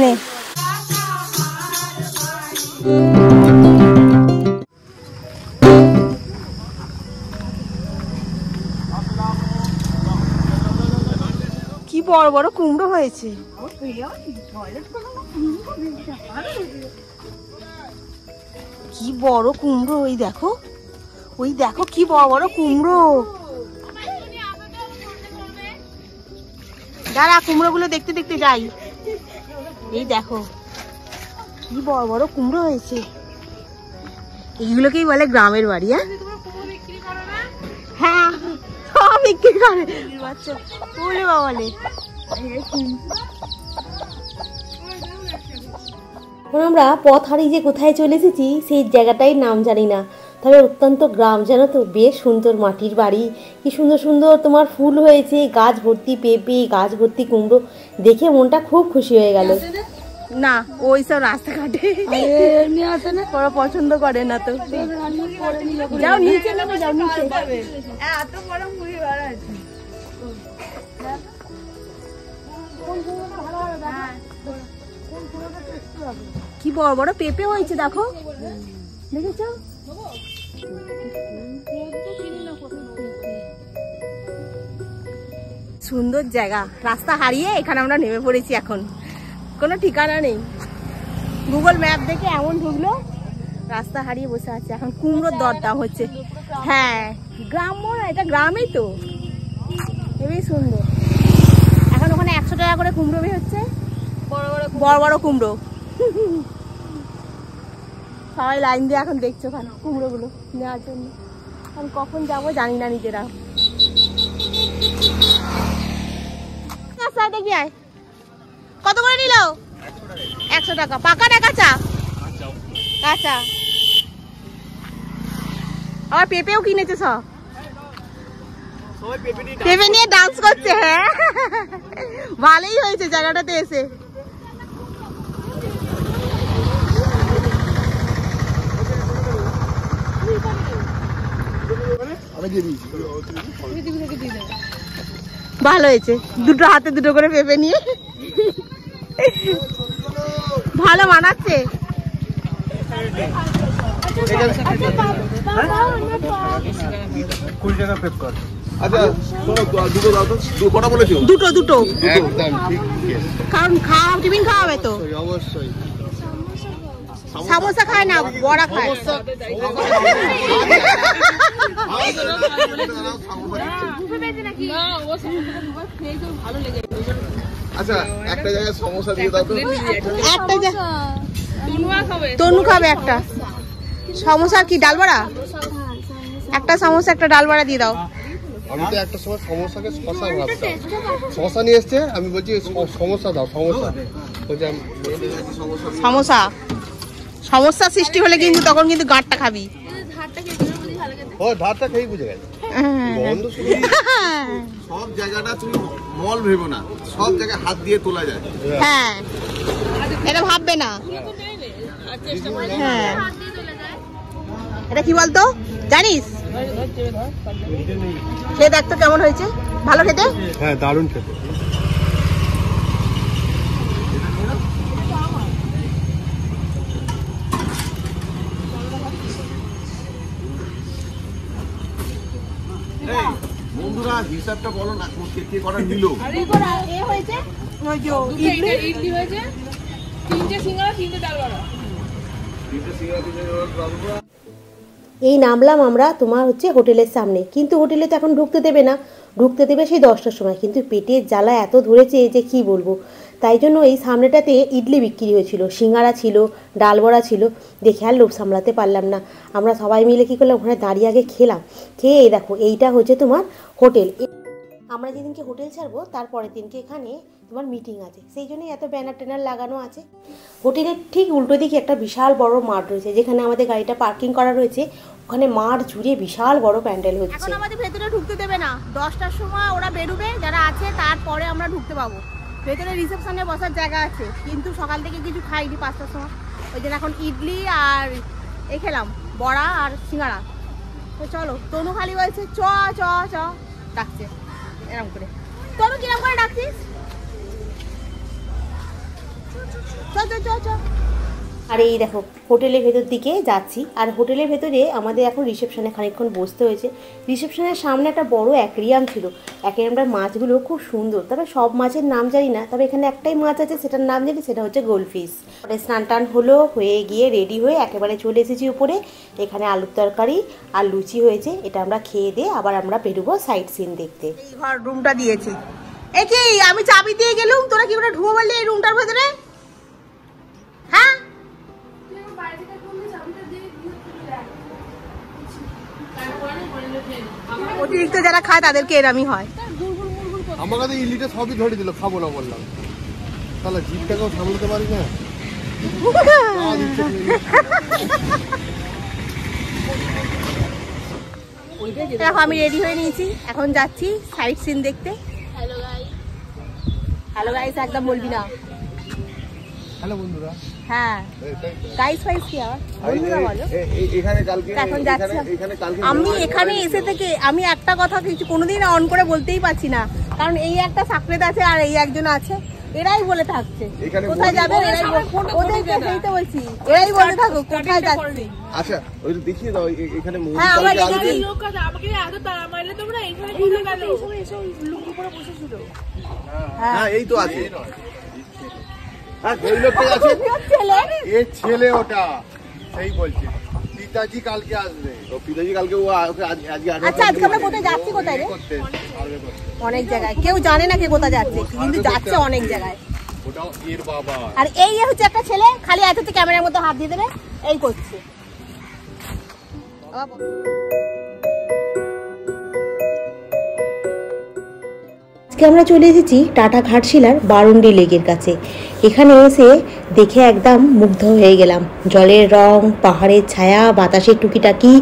নে কি বড় বড় কুমড়ো হয়েছে। কি বড় কুমড়ো, ওই দেখো কি বড় বড় কুমড়ো। দাঁড়া, কুমড়ো গুলো দেখতে দেখতে যাই। এই দেখো কি বড় বড় কুমড়ো হয়েছে। এইগুলোকেই বলে গ্রামের বাড়ি। হ্যাঁ সব বিক্রি করে বাচ্চা বলে বাবালে। আমরা পথ হারিয়ে যে কোথায় চলে এসেছি সেই জায়গাটাই নাম জানি না, তবে অত্যন্ত গ্রাম, জানো তো, বেশ সুন্দর মাটির বাড়ি, কি সুন্দর সুন্দর তোমার ফুল হয়েছে, গাছ ভর্তি পেঁপে, গাছ ভর্তি কুমড়ো, দেখে মনটা খুব খুশি হয়ে গেল। না ওই সব রাস্তাঘাটে ওরা পছন্দ করে না তো। যাও নিচে নেবে, যাও নিচে। এত বড় মুড়ি বার আছে। কি বড় বড় পেঁপে হয়েছে দেখো, দেখেছো? সুন্দর জায়গা, রাস্তা হারিয়ে এখানে আমরা নেমে পড়েছি। এখন কোনো ঠিকানা নেই, গুগল ম্যাপ দেখে এমন ঢুকলো, রাস্তা হারিয়ে বসে আছে। এখন কুমড়োর দরদাম হচ্ছে। হ্যাঁ গ্রাম্য, এটা গ্রামেই তো, খুবই সুন্দর। এখন ওখানে 100 টাকা করে কুমড়ো বের হচ্ছে, বড় বড় কুমড়ো। সবাই লাইন দিয়ে এখন দেখছো ওখানে কুমড়ো গুলো নেওয়ার জন্য। এখন কখন যাবো জানি না নিজেরা। দেখি আয়, কত করে নিল? 100 টাকা। পাকা না কাঁচা? কাঁচা। আবার পেঁপেও কিনেছে সব, পেঁপে নিয়ে ডান্স করছে। হ্যাঁ ভালোই হয়েছে জায়গাটাতে এসে। ভালো হয়েছে, দুটো হাতে দুটো করে পেঁপে নিয়ে ভালো মানাচ্ছে। দুটো দুটো, কারণ খাওয়া টিফিন খাওয়াবে তো। অবশ্যই সামোসা খায় না, বড়া খায়। আচ্ছা একটা জায়গায় সমোসা দিয়ে দাও তো। তনু খাবে একটা সমোসা। কি ডাল বড়া? একটা সমোসা একটা ডাল বড়া দিয়ে দাও। আমি তো একটা সময় সমোসাকে শশা ভাবতাম, শশা নিয়ে এসছে, আমি বলছি সমোসা দাও। সমোসা সমস্যা সৃষ্টি হলে কিন্তু তখন কিন্তু গাঁটটা খাবি। ও ধারটা খেয়ে বুঝে গেছে। সব জায়গাটা তুমি মল ভেবো না, সব জায়গায় হাত দিয়ে তোলা যায়। হ্যাঁ এটা ভাববে না। হ্যাঁ এটা কি বলতো জানিস? খেয়ে দেখ তো কেমন হয়েছে। ভালো খেতে? হ্যাঁ দারুণ খেতে। বন্ধুরা হিসাবটা বলো না, কে করা নিল? ইডলি হয়েছে, 3টে সিঙ্গাড়া, 3টে ডাল বড়া। এই নামলাম আমরা তোমার হচ্ছে হোটেলের সামনে, কিন্তু হোটেলে তো এখন ঢুকতে দেবে না, ঢুকতে দেবে সেই 10টার সময়। কিন্তু পেটের জ্বালা এত ধরেছে যে কি বলবো, তাই জন্য এই সামনেটাতে ইডলি বিক্রি হয়েছিল, সিঙ্গাড়া ছিল, ডাল বড়া ছিল, দেখে আর লোভ সামলাতে পারলাম না। আমরা সবাই মিলে কী করলাম, ওখানে দাঁড়িয়ে আগে খেলাম। খেয়ে দেখো এইটা হচ্ছে তোমার হোটেল। আমরা যেদিনকে হোটেল ছাড়বো তারপরের দিনকে এখানে তোমার মিটিং আছে, সেই জন্যই এত ব্যানার ট্যানার লাগানো আছে। হোটেলের ঠিক উল্টো দিকে একটা বিশাল বড় মাঠ রয়েছে, যেখানে আমাদের গাড়িটা পার্কিং করা রয়েছে। ওখানে মাঠ জুড়ে বিশাল বড় প্যান্ডেল হচ্ছে। এখন আমাদের ভেতরে ঢুকতে দেবে না, 10টার সময় ওরা বেরোবে যারা আছে, তারপরে আমরা ঢুকতে পাবো। ভেতরে রিসেপশনে বসার জায়গা আছে, কিন্তু সকাল থেকে কিছু খাইনি 5টার সময়, ওই জন্য এখন ইডলি আর এ খেলাম, বড়া আর সিঙ্গাড়া। তো চলো, তনু খালি বলছে চ চ চ ডাকছে এরকম করে। তনু কিরকম করে ডাকছিস? আর এই দেখো হোটেলের ভেতর দিকে যাচ্ছি, আর হোটেলের ভেতরে আমাদের এখন রিসেপশনে খানিকক্ষণ বসতে হয়েছে। রিসেপশনের সামনে একটা বড় অ্যাকোয়ারিয়াম ছিল, অ্যাকোয়ারিয়ামটার মাছগুলো খুব সুন্দর, তবে সব মাছের নাম জানি না, তবে এখানে একটাই মাছ আছে সেটার নাম জানি, সেটা হচ্ছে গোল্ডফিশ। স্নান টান হলো, হয়ে গিয়ে রেডি হয়ে একেবারে চলে এসেছি উপরে। এখানে আলুর তরকারি আর লুচি হয়েছে, এটা আমরা খেয়ে দিয়ে আবার আমরা বেরোবো সাইট সিন দেখতে। এই ঘর রুমটা দিয়েছে, এ কি আমি চাবি দিয়ে গেলুম, তোরা কি করে ঢুকে বললি এই রুমটার ভেতরে? হ্যাঁ অতিরিক্ত যারা খায় তাদেরকে এরামই হয়। আমার কাছে ইলিটা সবই ধরে দিল, খাবো না বললাম, তাহলে জিভটাকেও সামলাতে পারি না। দেখো আমি রেডি হয়ে নিয়েছি, এখন যাচ্ছি সাইট সিন দেখতে। হ্যালো গাইস একদম বলবি না। হ্যালো বন্ধুরা। হ্যাঁ গাইস ফাইস কি আবার বন্ধুরা বলো। এখানে কালকে এখন যাচ্ছি আমি, এখানে এসে থেকে আমি একটা কথা কিছু কোনোদিন অন করে বলতেই পারছি না, কারণ এই একটা সাকরেত আছে আর এই একজন আছে, এরাই বলে থাকছে কোথায় যাবে, ওদেরকে সেইটা বলছি, এরাই বলে থাকো কোথায় যাচ্ছে। আচ্ছা ওই দেখিয়ে দাও এখানে মুভি। হ্যাঁ আমরা দেখেছি, আমাকে এত তাড়া মারলে তোমরা এইখানে কোথায় গেল? এসো লুঙ্গি পরে বসেছিল। হ্যাঁ এই তো আছে, হ্যাঁ এই লোকটা আছে, এই ছেলে ওটা সেই বলছে পিতাজি কালকে আসবে। তো পিতাজি কালকে ও আজকে আচ্ছা আজকে আমরা কোথায় যাচ্ছি, কোথায় রে? অনেক জায়গায়, কেউ জানে না কে কোথায় যাচ্ছে, কিন্তু যাচ্ছে অনেক জায়গায়। ওটাও এর বাবা। আর এই হচ্ছে একটা ছেলে খালি এততে ক্যামেরার মধ্যে হাত দিয়ে দেবে, এই করছে। আজকে আমরা চলে এসেছি টাটা ঘাটশিলার বারুন্ডি লেকের কাছে। এখানে এসে দেখে একদম মুগ্ধ হয়ে গেলাম, জলের রং, পাহাড়ের ছায়া, বাতাসের টুকিটাকি,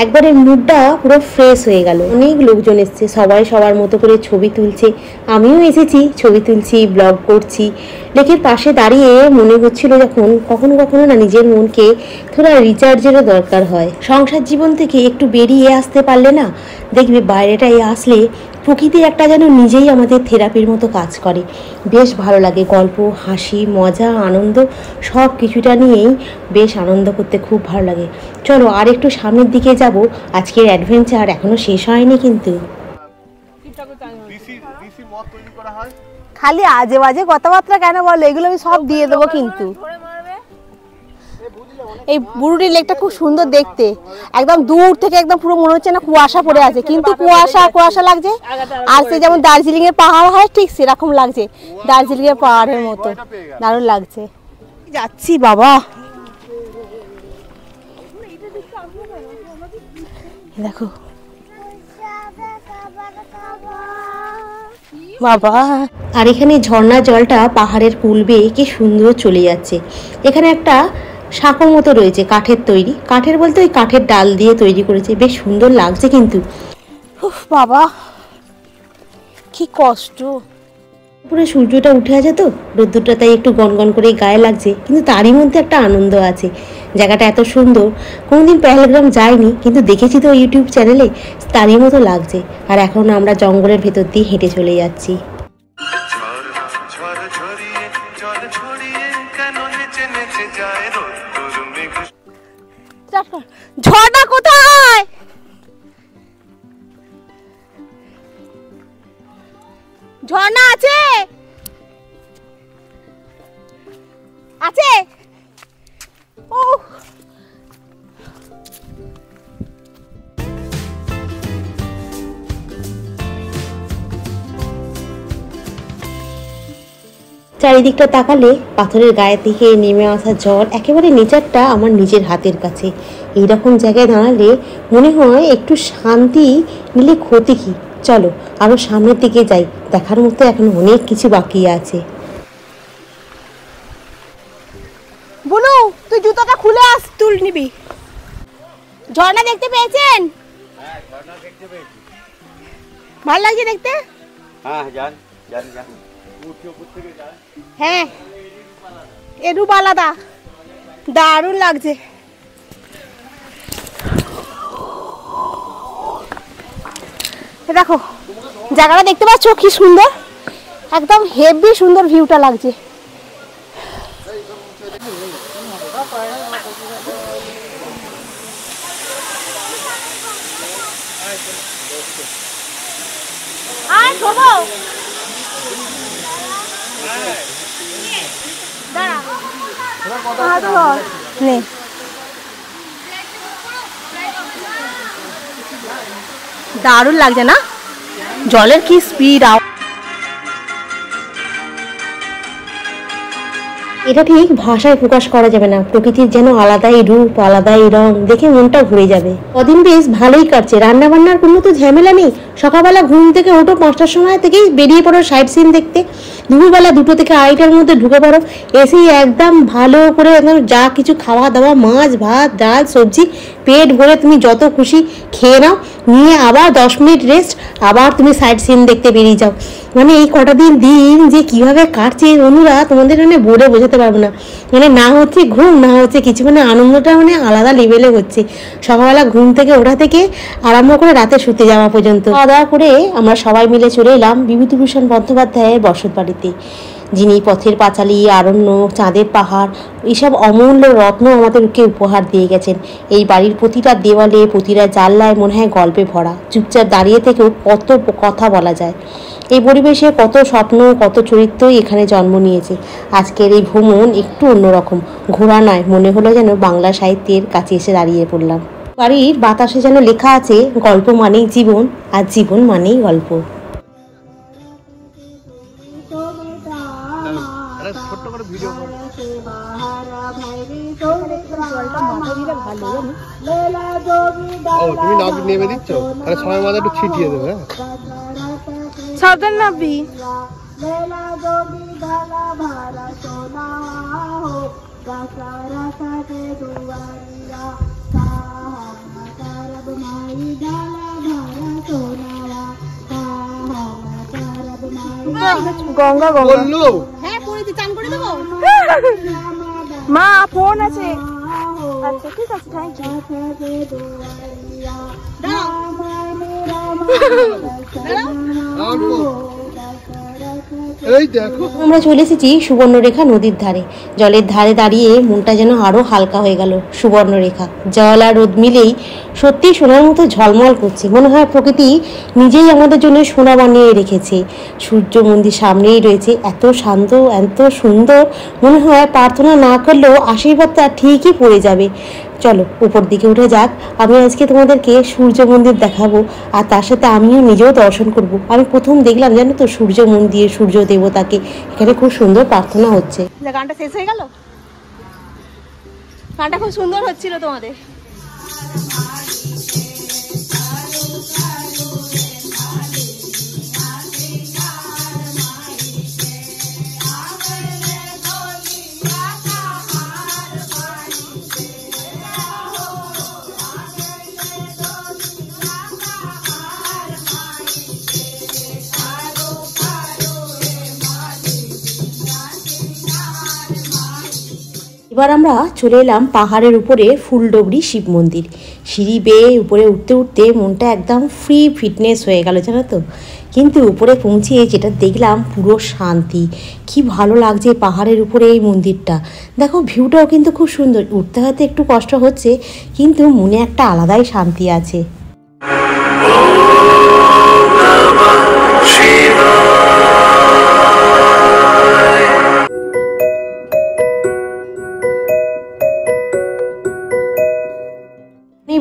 একবারে মুডটা পুরো ফ্রেশ হয়ে গেল। অনেক লোকজন এসছে, সবাই সবার মতো করে ছবি তুলছে, আমিও এসেছি ছবি তুলছি, ব্লগ করছি। লেকের পাশে দাঁড়িয়ে মনে হচ্ছিল যখন কখনো কখনো না নিজের মনকে থোড়া রিচার্জেরও দরকার হয়। সংসার জীবন থেকে একটু বেরিয়ে আসতে পারলে না দেখবে বাইরেটায় আসলে প্রকৃতি একটা যেন নিজেই আমাদের থেরাপির মতো কাজ করে, বেশ ভালো লাগে। গল্প, হাসি, মজা, আনন্দ সব কিছুটা নিয়েই বেশ আনন্দ করতে খুব ভালো লাগে। চলো আর একটু সামনের দিকে যাব, আজকের অ্যাডভেঞ্চার এখনো শেষ হয়নি কিন্তু। খালি আজে বাজে কথাবার্তা কেন বলো, এগুলো আমি সব দিয়ে দেবো কিন্তু। এই বুরুডি লেকটা খুব সুন্দর দেখতে, একদম দূর থেকে একদম পুরো মনে হচ্ছে না কুয়াশা পড়ে আছে, কিন্তু কুয়াশা কুয়াশা লাগছে। আর সে যেমন দার্জিলিং এর পাহাড় হয় ঠিক সেরকম লাগছে, দার্জিলিং এর পাহাড়ের মতো দারুণ লাগছে। যাচ্ছি বাবা, দেখো বাবা। আর এখানে ঝর্ণার জলটা পাহাড়ের কুল বেয়ে কি সুন্দর চলে যাচ্ছে। এখানে একটা সাঁকো মতো রয়েছে, কাঠের তৈরি, কাঠের বলতে ওই কাঠের ডাল দিয়ে তৈরি করেছে, বেশ সুন্দর লাগছে কিন্তু। উফ বাবা কি কষ্ট। পুরো সূর্যটা উঠে আছে তো, রোদ্দুরটা তাই একটু গনগন করে গায়ে লাগছে, কিন্তু তারই মধ্যে একটা আনন্দ আছে। জায়গাটা এত সুন্দর, কোনোদিন পেহেলগ্রাম যাইনি, কিন্তু দেখেছি তো ইউটিউব চ্যানেলে, তারই মতো লাগছে। আর এখন আমরা জঙ্গলের ভেতর দিয়ে হেঁটে চলে যাচ্ছি। ঝর্ণা কোথায়? ঝর্ণা আছে আছে ও চারিদিকটা তাকালে পাথরের গায়ে থেকে নেমে আসা জল, একেবারে নেচারটা আমার নিজের হাতের কাছে। এইরকম জায়গায় দাঁড়ালে মনে হয় একটু শান্তি নিলে ক্ষতি কি। চলো আরো সামনের দিকে যাই, দেখার মতো এখন অনেক কিছু বাকি আছে। বলু তুই জুতোটা খুলে আস, তুল নিবি। ঝর্ণা দেখতে পেয়েছেন? হ্যাঁ ঝর্ণা দেখতে পেয়েছি। ভালো লাগছে দেখতে? হ্যাঁ যান যান যান, উপর থেকে যান। হ্যাঁ এ রূপ আলাদা, দারুণ লাগছে। দেখো জায়গাটা দেখতে পাচ্ছ কি সুন্দর, একদম হেভি সুন্দর ভিউটা লাগছে। শোনো দাঁড়া নে দারুণ লাগছে না জলের কি স্পিড। এটা ঠিক ভাষায় প্রকাশ করা যাবে না, প্রকৃতির যেন আলাদাই রূপ আলাদাই রং, দেখে মনটা ঘুরে যাবে। কদিন বেশ ভালোই কাটছে, রান্না বান্নার কোনো তো ঝামেলা নেই। সকালবেলা ঘুম থেকে ওঠো 5টার সময় থেকেই বেরিয়ে পড়ো সাইড সিন দেখতে, দুপুরবেলা 2টো থেকে 2:30টার মধ্যে ঢুকে পড়ো, এসেই একদম ভালো করে একদম যা কিছু খাওয়া দাওয়া মাছ ভাত ডাল সবজি পেট ভরে তুমি যত খুশি খেয়ে নাও, নিয়ে আবার 10 মিনিট রেস্ট, আবার তুমি সাইড সিন দেখতে বেরিয়ে যাও। মানে এই কটা দিন যে কিভাবে কাটছে বন্ধুরা তোমাদের মানে বলে বোঝাতে পারবো না। মানে না হচ্ছে ঘুম না হচ্ছে কিছু, মানে আনন্দটা মানে আলাদা লেভেলে হচ্ছে। সকালবেলা ঘুম থেকে ওঠা থেকে আরম্ভ করে রাতে শুতে যাওয়া পর্যন্ত। খাওয়া দাওয়া করে আমরা সবাই মিলে চলে এলাম বিভূতিভূষণ বন্দ্যোপাধ্যায়ের বসত বাড়িতে, যিনি পথের পাঁচালী আরণ্য চাঁদের পাহাড় এইসব অমূল্য রত্ন আমাদেরকে উপহার দিয়ে গেছেন। এই বাড়ির প্রতিটা দেওয়ালে প্রতিটা জানলায় মনে হয় গল্পে ভরা, চুপচাপ দাঁড়িয়ে থেকেও কত কথা বলা যায়। এই পরিবেশে কত স্বপ্ন কত চরিত্রই এখানে জন্ম নিয়েছে। আজকের এই ভ্রমণ একটু অন্যরকম, ঘোরা নয়, মনে হলো যেন বাংলা সাহিত্যের কাছে এসে দাঁড়িয়ে পড়লাম। বাড়ির বাতাসে যেন লেখা আছে গল্প মানেই জীবন আর জীবন মানেই গল্প। ছোট্ট করে ভিডিও তুমি নাম নেমে দিচ্ছ, তাহলে সময় মাঝে একটু ছিটিয়ে দেবে। সাবধান নাবি গঙ্গা বললো হ্যাঁ পড়েছি, চান করে দেবো মা, ফোন আছে। আচ্ছা ঠিক আছে, থ্যাংক ইউ। এই দেখো আমরা চলে এসেছি সুবর্ণরেখা নদীর ধারে। জলের ধারে দাঁড়িয়ে মনটা যেন আরো হালকা হয়ে গেল। সুবর্ণরেখা জল আর রোদ মিলেই সত্যি সোনার মতো ঝলমল করছে, মনে হয় প্রকৃতি নিজেই আমাদের জন্য সোনা বানিয়ে রেখেছে। সূর্য মন্দির সামনেই রয়েছে, এত শান্ত এত সুন্দর, মনে হয় প্রার্থনা না করলেও আশীর্বাদটা ঠিকই পড়ে যাবে। চলো উপর দিকে উঠে যাক। আমি আজকে তোমাদেরকে সূর্য মন্দির দেখাবো, আর তার সাথে আমিও নিজেও দর্শন করব। আমি প্রথম দেখলাম জানো তো সূর্য মন্দির, সূর্য দেবতাকে, এখানে খুব সুন্দর প্রার্থনা হচ্ছে। গানটা শেষ হয়ে গেল, গানটা খুব সুন্দর হচ্ছিল তোমাদের। এবার আমরা চলে এলাম পাহাড়ের উপরে ফুলডগরি শিব মন্দির। সিঁড়ি বেয়ে উপরে উঠতে উঠতে মনটা একদম ফ্রি ফিটনেস হয়ে গেল জানো তো। কিন্তু উপরে পৌঁছে যেটা দেখলাম পুরো শান্তি, কি ভালো লাগছে পাহাড়ের উপরে এই মন্দিরটা। দেখো ভিউটাও কিন্তু খুব সুন্দর, উঠতে হয়তো একটু কষ্ট হচ্ছে কিন্তু মনে একটা আলাদাই শান্তি আছে।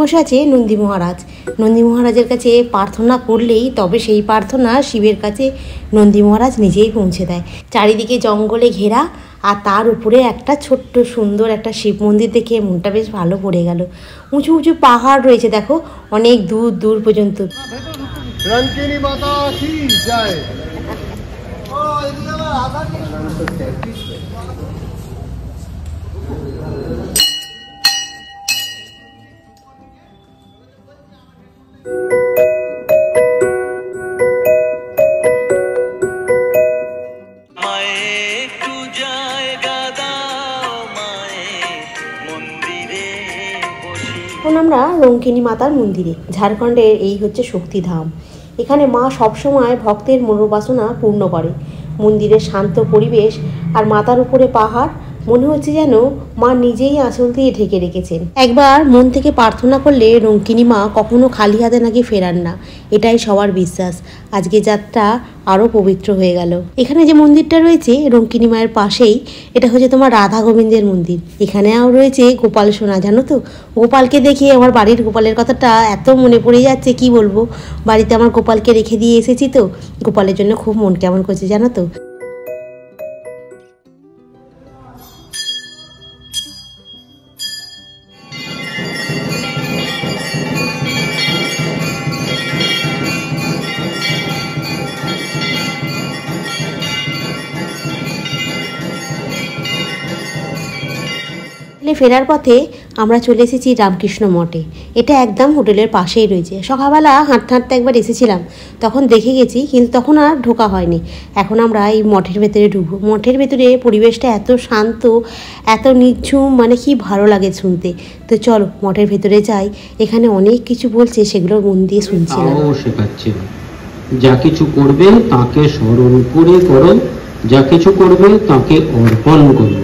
বসে আছে নন্দী মহারাজ। নন্দী মহারাজের কাছে প্রার্থনা করলেই তবে সেই প্রার্থনা শিবের কাছে নন্দী মহারাজ নিজেই পৌঁছে দেয়। চারিদিকে জঙ্গলে ঘেরা, আর তার উপরে একটা ছোট্ট সুন্দর একটা শিব মন্দির দেখে মনটা বেশ ভালো পড়ে গেল। উঁচু উঁচু পাহাড় রয়েছে দেখো, অনেক দূর দূর পর্যন্ত। রঙ্কিনী মাতা কি জয়। এখন আমরা রঙ্কিনী মাতার মন্দিরে। ঝাড়খণ্ডের এই হচ্ছে শক্তিধাম। এখানে মা সবসময় ভক্তের মনোবাসনা পূর্ণ করে। মন্দিরের শান্ত পরিবেশ আর মাথার উপরে পাহাড়, মনে হচ্ছে যেন মা নিজেই আঁচল দিয়ে ঢেকে রেখেছেন। একবার মন থেকে প্রার্থনা করলে রঙ্কিনী মা কখনো খালি হাতে নাকি ফেরান না, এটাই সবার বিশ্বাস। আজকে যাত্রা আরও পবিত্র হয়ে গেল। এখানে যে মন্দিরটা রয়েছে রঙ্কিনী মায়ের পাশেই, এটা হচ্ছে তোমার রাধা গোবিন্দের মন্দির। এখানেও রয়েছে গোপাল সোনা, জানো তো, গোপালকে দেখে আমার বাড়ির গোপালের কথাটা এত মনে পড়ে যাচ্ছে কি বলবো। বাড়িতে আমার গোপালকে রেখে দিয়ে এসেছি তো, গোপালের জন্য খুব মন কেমন করছে জানো তো। ফেরার পথে আমরা চলে এসেছি রামকৃষ্ণ মঠে। এটা একদম হোটেলের পাশেই রয়েছে। সকালবেলা হাঁটতে হাঁটতে একবার এসেছিলাম, তখন দেখে গেছি, কিন্তু তখন আর ঢোকা হয়নি। এখন আমরা এই মঠের ভেতরে ঢুকবো। মঠের ভেতরে পরিবেশটা এত শান্ত, এত নিঝুম, মানে কি ভালো লাগে শুনতে। তো চলো মঠের ভেতরে যাই। এখানে অনেক কিছু বলছে, সেগুলো মন দিয়ে শুনছিলাম। শেখাচ্ছে, যা কিছু করবে তাকে স্মরণ করে করো, যা কিছু করবে তাকে অর্পণ করো।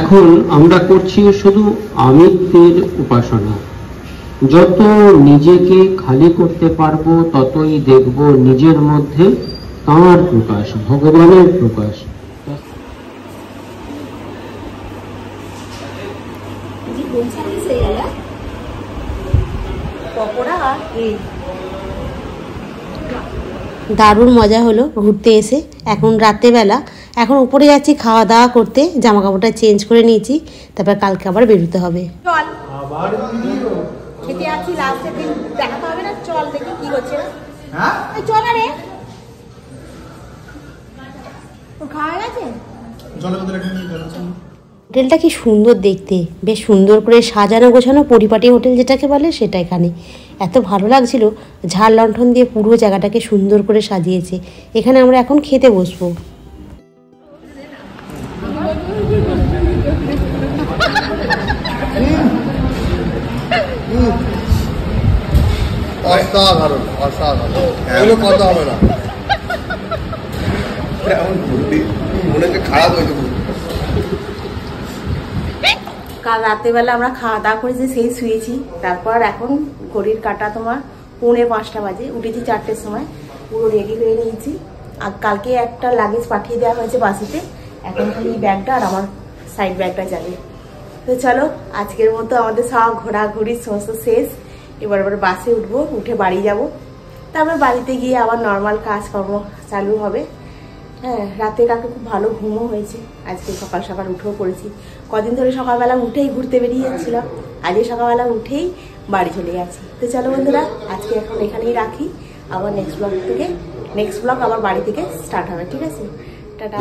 এখন আমরা করছি শুধু আমিত্বের উপাসনা। যত নিজেকে খালি করতে পারবো ততই দেখব নিজের মধ্যে তাঁর প্রকাশ, ভগবানের প্রকাশ। দারুণ মজা হলো ঘুরতে এসে। এখন রাত্রেবেলা, এখন উপরে যাচ্ছি খাওয়া দাওয়া করতে। জামা কাপড়টা চেঞ্জ করে নিয়েছি, তারপর কালকে আবার বেরোতে হবে। চল খেতে যাচ্ছি, লাস্টের দিন দেখাতে হবে না। চল দেখি কি হচ্ছে না। হ্যাঁ চল রে, খাওয়া গেছে। হোটেলটা কি সুন্দর দেখতে, বেশ সুন্দর করে সাজানো গোছানো, পরিপাটি হোটেল যেটাকে বলে সেটা। এখানে এত ভালো লাগছিল, ঝাড় লণ্ঠন দিয়ে পুরো জায়গাটাকে সুন্দর করে সাজিয়েছে। এখানে আমরা এখন খেতে বসবো। অসাধারণ অসাধারণ, এগুলো কথা হবে না। মনে হচ্ছে খারাপ হয়েছে। কাল রাত্রেবেলা আমরা খাওয়া দাওয়া করেছি, সেই শুয়েছি। তারপর এখন ঘড়ির কাঁটা তোমার 4:45 বাজে, উঠেছি 4টের সময়, পুরো রেডি হয়ে নিয়েছি। আর কালকে একটা লাগেজ পাঠিয়ে দেওয়া হয়েছে বাসিতে, এখন খালি এই ব্যাগটা আর আমার সাইড ব্যাগটা যাবে। তো চলো আজকের মতো আমাদের সব ঘোরাঘুরি সমস্ত শেষ। এবার বাসে উঠবো, উঠে বাড়ি যাব। তারপর বাড়িতে গিয়ে আবার নর্মাল কাজকর্ম চালু হবে। হ্যাঁ, রাতে কালকে খুব ভালো ঘুমও হয়েছে। আজকে সকাল সকাল উঠেও পড়েছি। কদিন ধরে সকালবেলা উঠেই ঘুরতে বেরিয়ে যাচ্ছিলাম, আজকে সকালবেলা উঠেই বাড়ি চলে যাচ্ছি। তো চলো বন্ধুরা, আজকে এখন এখানেই রাখি। আবার নেক্সট ব্লগ আবার বাড়ি থেকে স্টার্ট হবে, ঠিক আছে? টাটা।